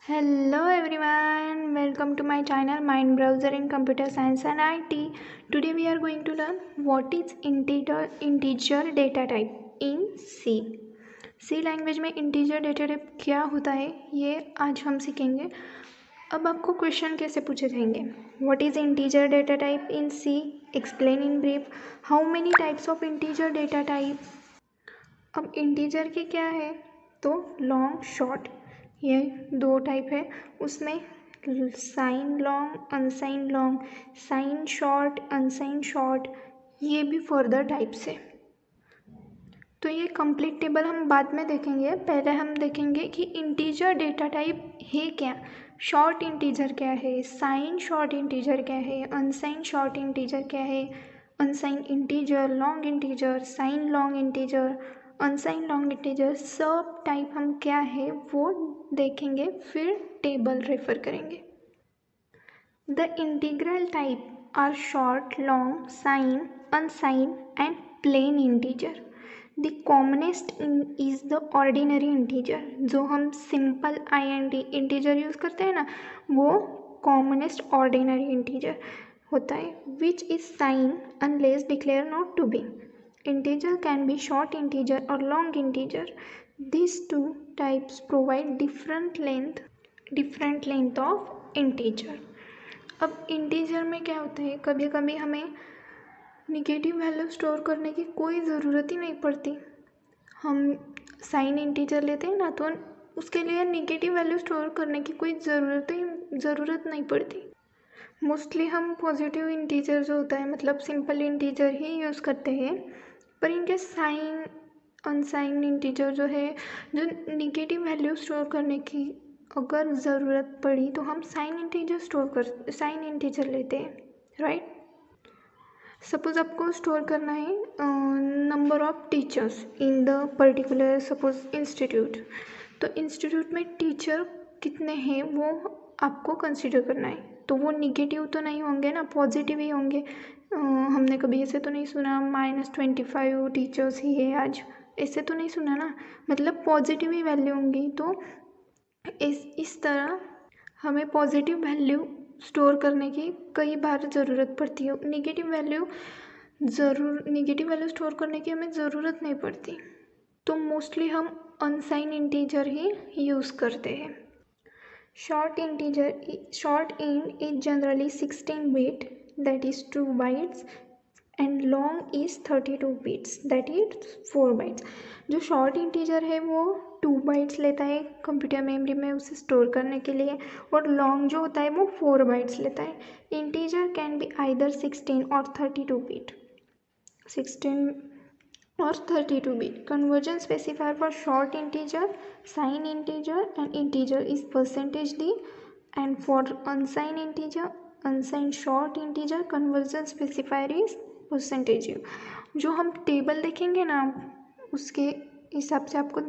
Hello everyone, welcome to my channel Mind Browser in Computer Science and IT. Today we are going to learn what is integer data type in C. C language में integer data type क्या होता है ये आज हम सीखेंगे. अब आपको क्वेश्चन कैसे पूछे जाएंगे. What is integer data type in C, explain in brief, how many types of integer data type. अब इंटीजर के क्या है तो लॉन्ग शॉर्ट ये दो टाइप है. उसमें sign long, unsign long, sign short, unsign short, ये भी फर्दर टाइप्स है. तो ये कंप्लीट टेबल हम बाद में देखेंगे. पहले हम देखेंगे कि इंटीजर डेटा टाइप है क्या. शॉर्ट इंटीजर क्या है, साइन शॉर्ट इंटीजर क्या है, अनसाइन शॉर्ट इंटीजर क्या है, unsign integer, long integer, sign long integer, unsign long integer, सब टाइप हम क्या है वो देखेंगे. फिर टेबल रेफर करेंगे. The integral type are short, long, sign, unsign and plain integer. The commonest is the ordinary integer. जो हम सिंपल INT इंटीजर यूज़ करते हैं ना, वो कॉमनेस्ट ऑर्डिनरी इंटीजर होता है. Which is sign unless declare not to be. Integer can be short integer or long integer. These two types provide different length of integer. अब integer में क्या होता है, कभी कभी हमें निगेटिव वैल्यू स्टोर करने की कोई ज़रूरत ही नहीं पड़ती. हम साइन इंटीजर लेते हैं ना, तो उसके लिए निगेटिव वैल्यू स्टोर करने की कोई ज़रूरत नहीं पड़ती. मोस्टली हम पॉजिटिव इंटीजर जो होता है, मतलब सिंपल इंटीजर ही यूज़ करते हैं. पर इनके साइन, अनसाइन इंटीजर जो है, जो निगेटिव वैल्यू स्टोर करने की अगर ज़रूरत पड़ी तो हम साइन इंटीजर लेते हैं, राइट. सपोज़ आपको स्टोर करना है number of teachers in the particular suppose institute. तो इंस्टीट्यूट में टीचर कितने हैं वो आपको कंसिडर करना है. तो वो निगेटिव तो नहीं होंगे ना, पॉजिटिव ही होंगे. हमने कभी ऐसे तो नहीं सुना -25 टीचर्स ही है आज, ऐसे तो नहीं सुना ना. मतलब पॉजिटिव ही वैल्यू होंगी. तो इस तरह हमें पॉजिटिव वैल्यू स्टोर करने की कई बार ज़रूरत पड़ती है. निगेटिव वैल्यू स्टोर करने की हमें ज़रूरत नहीं पड़ती. तो मोस्टली हम अनसाइन इंटीजर ही यूज़ करते हैं. Short int is generally 16 bit, that is 2 bytes, and long is 32 bits, that is 4 bytes. जो शॉर्ट इंटीजर है वो 2 bytes लेता है कंप्यूटर मेमोरी में उसे स्टोर करने के लिए, और लॉन्ग जो होता है वो 4 bytes लेता है. इंटीजर कैन बी आइदर 16 और 32 bit. 16 or 32 bit. Conversion specifier for short integer, sign integer and integer is percentage d, and for unsigned integer, unsigned short integer, conversion specifier is percentage u. जो हम table देखेंगे ना, उसके हिसाब से आपको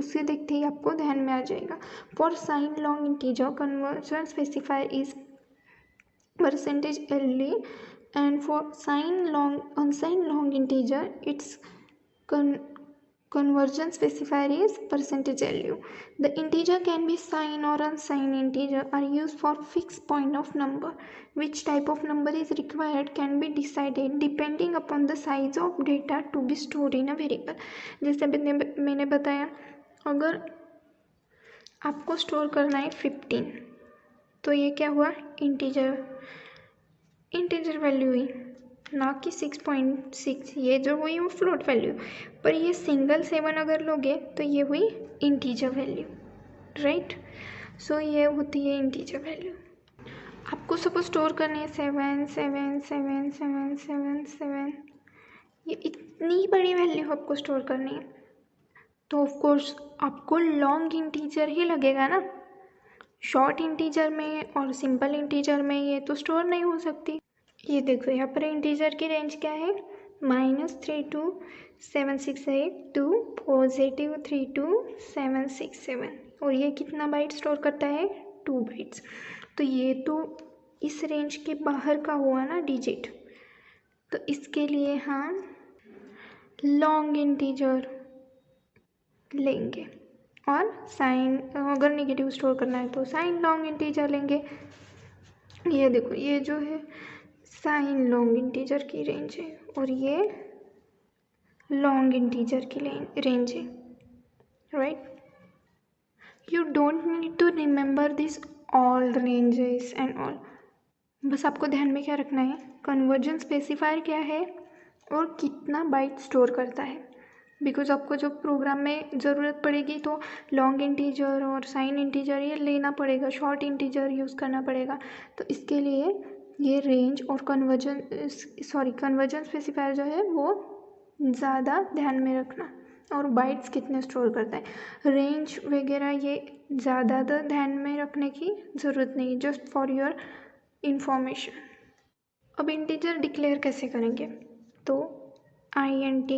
उससे देखते ही आपको ध्यान में आ जाएगा. For sign long integer conversion specifier is percentage LD, and for unsigned long integer its conversion specifier is percentage LU. The integer can be signed or unsigned integer are used for fixed point of number. Which type of number is required can be decided depending upon the size of data to be stored in a variable. जैसे मैंने बताया, अगर आपको store करना है 15, तो ये क्या हुआ, इंटीजर वैल्यू हुई, ना कि 6.6. ये जो हुई वो फ्लोट वैल्यू. पर ये सिंगल 7 अगर लोगे तो ये हुई इंटीजर वैल्यू, राइट. सो ये होती है इंटीजर वैल्यू. आपको सपोज स्टोर करनी है 7 7 7 7 7 7, ये इतनी बड़ी वैल्यू आपको स्टोर करनी है, तो ऑफकोर्स आपको लॉन्ग इंटीजर ही लगेगा ना. शॉर्ट इंटीजर में और सिंपल इंटीजर में ये तो स्टोर नहीं हो सकती. ये देखो यहाँ पर इंटीजर की रेंज क्या है, -3276 टू +323767, और ये कितना बाइट स्टोर करता है, 2 bytes. तो ये तो इस रेंज के बाहर का हुआ ना डिजिट. तो इसके लिए हम लॉन्ग इंटीजर लेंगे. और साइन, अगर नेगेटिव स्टोर करना है तो साइन लॉन्ग इंटीजर लेंगे। ये देखो, ये जो है साइन लॉन्ग इंटीजर की रेंज है और ये लॉन्ग इंटीजर की रेंज है, right. You don't need to remember this all ranges and all. बस आपको ध्यान में क्या रखना है, कन्वर्जन स्पेसिफायर क्या है और कितना बाइट स्टोर करता है। बिकॉज आपको जब प्रोग्राम में ज़रूरत पड़ेगी तो लॉन्ग इंटीजर और साइन इंटीजर ये लेना पड़ेगा, शॉर्ट इंटीजर यूज़ करना पड़ेगा। तो इसके लिए ये रेंज और कन्वर्जन स्पेसिफायर जो है वो ज़्यादा ध्यान में रखना, और बाइट्स कितने स्टोर करता है। रेंज वगैरह ये ज़्यादा ध्यान में रखने की ज़रूरत नहीं, जस्ट फॉर योर इंफॉर्मेशन। अब इंटीजर डिक्लेयर कैसे करेंगे, तो INT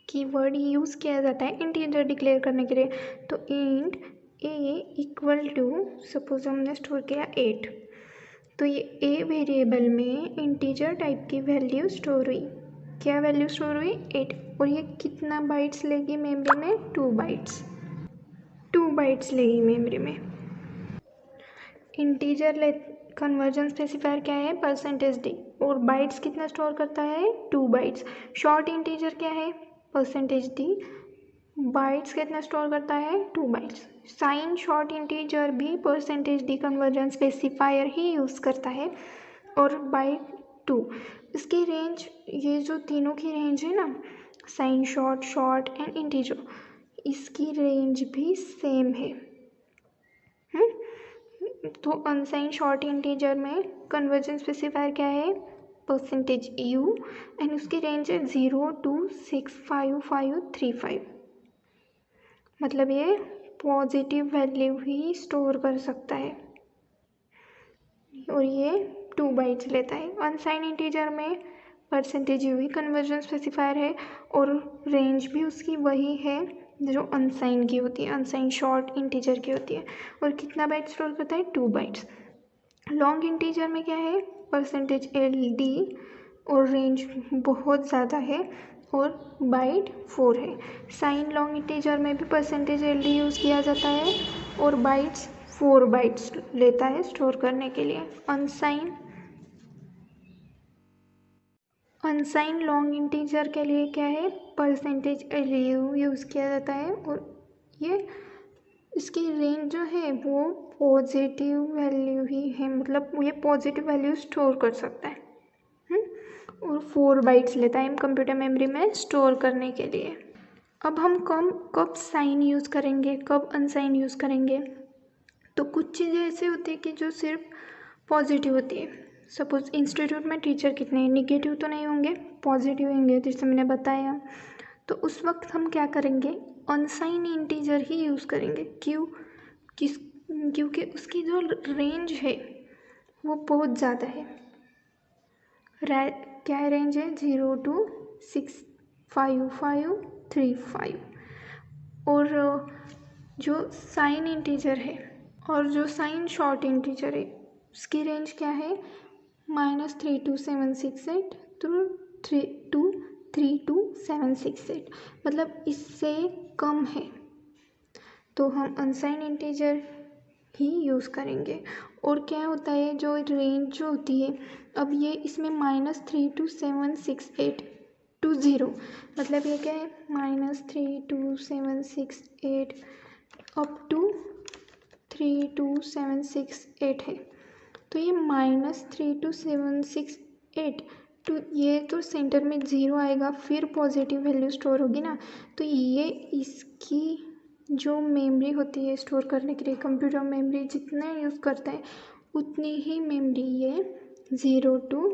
कीवर्ड यूज़ किया जाता है इंटीजर डिक्लेयर करने के लिए। तो int a equal to, suppose हमने स्टोर किया 8, तो ये a वेरिएबल में इंटीजर टाइप की वैल्यू स्टोर हुई। क्या वैल्यू स्टोर हुई, 8। और ये कितना बाइट्स लेगी मेमोरी में, 2 बाइट्स लेगी मेमोरी में। इंटीजर कन्वर्जन स्पेसिफायर क्या है, %d, और बाइट्स कितना स्टोर करता है, 2 बाइट्स। शॉर्ट इंटीजर क्या है, %d, बाइट्स कितना स्टोर करता है, 2 बाइट्स। साइन शॉर्ट इंटीजर भी %d कन्वर्जन स्पेसिफायर ही यूज़ करता है, और बाइट 2। इसकी रेंज, ये जो तीनों की रेंज है ना, साइन शॉर्ट एंड इंटीजर, इसकी रेंज भी सेम है। तो अनसाइन शॉर्ट इंटीजर में कन्वर्जन स्पेसिफायर क्या है, %u, एंड उसकी रेंज है 0 to 65535। मतलब ये पॉजिटिव वैल्यू ही स्टोर कर सकता है, और ये 2 बाइट्स लेता है। अनसाइन इंटीजर में %u ही कन्वर्जन स्पेसिफायर है, और रेंज भी उसकी वही है जो अनसाइन की होती है, अनसाइन शॉर्ट इंटीजर की होती है। और कितना बाइट स्टोर करता है, 2 बाइट्स। लॉन्ग इंटीजर में क्या है, %LD, और रेंज बहुत ज़्यादा है, और बाइट 4 है। साइन लॉन्ग इंटीजर में भी %LD यूज़ किया जाता है, और बाइट्स 4 बाइट्स लेता है स्टोर करने के लिए। अनसाइन लॉन्ग इंटीजर के लिए क्या है, %LU यूज़ किया जाता है, और ये इसकी रेंज जो है वो पॉजिटिव वैल्यू ही है, मतलब ये पॉजिटिव वैल्यू स्टोर कर सकता है। और 4 बाइट्स लेता है कंप्यूटर मेमोरी में स्टोर करने के लिए। अब हम कब साइन यूज़ करेंगे, कब अनसाइन यूज़ करेंगे, तो कुछ चीज़ें ऐसी होती है कि जो सिर्फ पॉजिटिव होती है। सपोज इंस्टीट्यूट में टीचर कितने हैं, निगेटिव तो नहीं होंगे, पॉजिटिव होंगे, जैसे मैंने बताया। तो उस वक्त हम क्या करेंगे, अनसाइन इंटीजर ही यूज़ करेंगे। क्योंकि उसकी जो रेंज है वो बहुत ज़्यादा है। क्या रेंज है, 0 to 65535। और जो साइन इंटीजर है और जो साइन शॉर्ट इंटीजर है उसकी रेंज क्या है, -32768 to 32768, मतलब इससे कम है। तो हम अनसाइन इंटीजर ही यूज़ करेंगे। और क्या होता है, जो रेंज जो होती है, अब ये इसमें -32768 to 0, मतलब ये क्या है, -32768 अप टू 32768 है। तो ये -32768, तो ये तो सेंटर में 0 आएगा, फिर पॉजिटिव वैल्यू स्टोर होगी ना। तो ये इसकी जो मेमोरी होती है स्टोर करने के लिए, कंप्यूटर मेमोरी जितना यूज़ करता है उतनी ही मेमोरी ये 0 to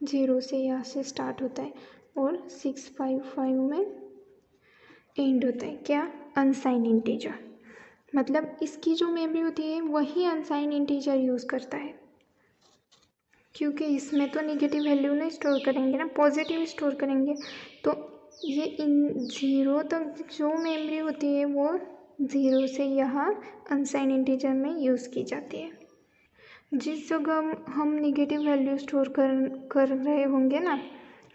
0 से यहाँ से स्टार्ट होता है और 655 में एंड होता है। क्या, अनसाइन इंटीजर, मतलब इसकी जो मेमोरी होती है वही अनसाइन इंटीजर यूज़ करता है, क्योंकि इसमें तो नेगेटिव वैल्यू नहीं स्टोर करेंगे ना, पॉजिटिव स्टोर करेंगे। तो ये इन 0 तक जो मेमोरी होती है वो 0 से यहाँ अनसाइन इंटीजर में यूज़ की जाती है। जिस जगह हम नेगेटिव वैल्यू स्टोर कर रहे होंगे ना,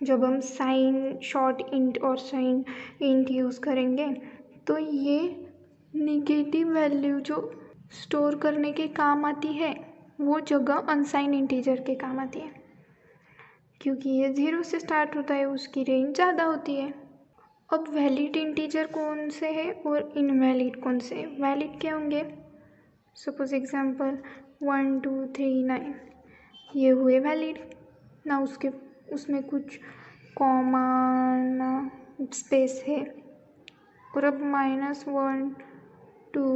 जब हम साइन शॉर्ट इंट और साइन इंट यूज़ करेंगे, तो ये निगेटिव वैल्यू जो स्टोर करने के काम आती है वो जगह अनसाइन इंटीजर के काम आती है, क्योंकि ये 0 से स्टार्ट होता है, उसकी रेंज ज़्यादा होती है। अब वैलिड इंटीजर कौन से है और इनवैलिड कौन से है? वैलिड क्या होंगे? सपोज एग्जांपल 1 2 3 9, ये हुए वैलिड ना, उसमें कुछ कॉमा ना स्पेस है। और अब -1 2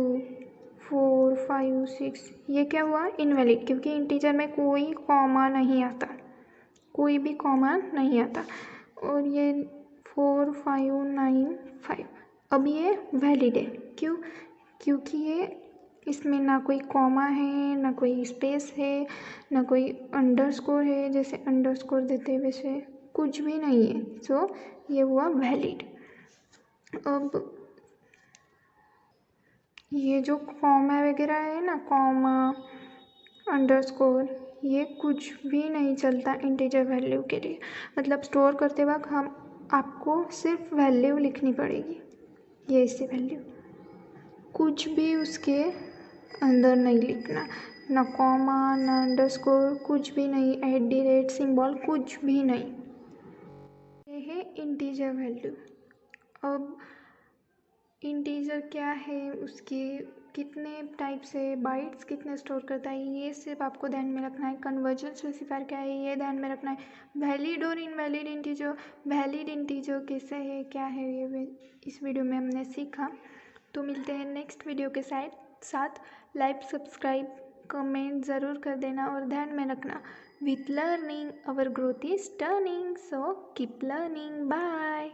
4 5 6, ये क्या हुआ? इनवैलिड, क्योंकि इंटीजर में कोई कॉमा नहीं आता, कोई भी कॉमा नहीं आता। और ये 4 5 9 5, अब ये वैलिड है। क्यों? क्योंकि ये इसमें ना कोई कॉमा है, ना कोई स्पेस है, ना कोई अंडरस्कोर है, जैसे अंडरस्कोर देते हैं वैसे कुछ भी नहीं है। सो ये हुआ वैलिड। अब ये जो कॉमा वगैरह है ना, कॉमा अंडरस्कोर, ये कुछ भी नहीं चलता इंटीजर वैल्यू के लिए। मतलब स्टोर करते वक्त आपको सिर्फ वैल्यू लिखनी पड़ेगी, ये इससे वैल्यू, कुछ भी उसके अंदर नहीं लिखना, ना कॉमा ना अंडरस्कोर, कुछ भी नहीं, @ सिंबल कुछ भी नहीं। ये है इंटीजर वैल्यू। अब इंटीजर क्या है, उसके कितने टाइप से बाइट्स कितने स्टोर करता है, ये सिर्फ आपको ध्यान में रखना है। कन्वर्जन स्पेसिफायर क्या है, ये ध्यान में रखना है। वैलिड और इनवैलिड इंटीजर, वैलिड इंटीजर कैसे है, क्या है, ये इस वीडियो में हमने सीखा। तो मिलते हैं नेक्स्ट वीडियो के साथ। लाइक सब्सक्राइब कमेंट ज़रूर कर देना और ध्यान में रखना, with learning our growth is turning, so keep learning. Bye.